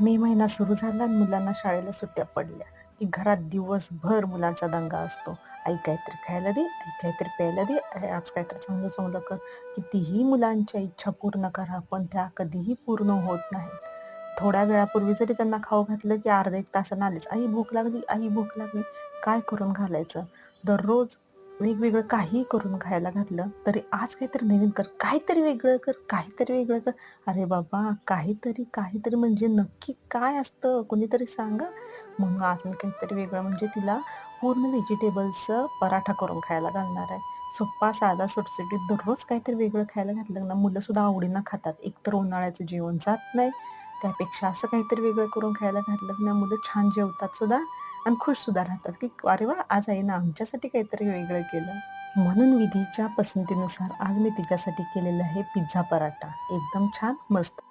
मे महिना सुरू झाला आणि मुलांना शाळेला सुट्ट्या पडल्या, की घरात दिवसभर मुलांचा दंगा असतो. आई काहीतरी खायला दे, आई काहीतरी प्यायला दे, आज काहीतरी चांगलं-चांगलं कर. कितीही मुलांच्या इच्छा पूर्ण करा, पण त्या कधीही पूर्ण होत नाहीत. थोड्या वेळापूर्वी जरी त्यांना खाऊ घातलं, की अर्धा 1 तासानं आलेच, "आई भूक लागली, आई भूक लागली." काय करून घालायचं? दररोज वेगवेगळं काहीही करून खायला घातलं, तरी आज काहीतरी नवीन कर, काहीतरी वेगळं कर, काहीतरी वेगळं कर. अरे बाबा, काहीतरी, काहीतरी म्हणजे नक्की काय असतं? कोणीतरी सांगा. म्हणून आज मी काहीतरी वेगळं म्हणजे तिला पूर्ण व्हेजिटेबल्सचं पराठा करून खायला घालणार आहे. सोप्पा, साधा, सुटसुटीत दररोज काहीतरी वेगळं खायला घातलं ना, मुलंसुद्धा आवडीनं खातात. एकतर उन्हाळ्याचं जेवण जात नाही, त्यापेक्षा असं काहीतरी वेगळं करून खायला घातलं ना, मुलं छान जेवतात सुद्धा आणि खुशसुद्धा राहतात, की "अरे वाह! आज आईनं आमच्यासाठी काहीतरी वेगळं केलं." म्हणून विधीच्या पसंतीनुसार आज मी तिच्यासाठी केलेला आहे पिझ्झा पराठा. एकदम छान, मस्त.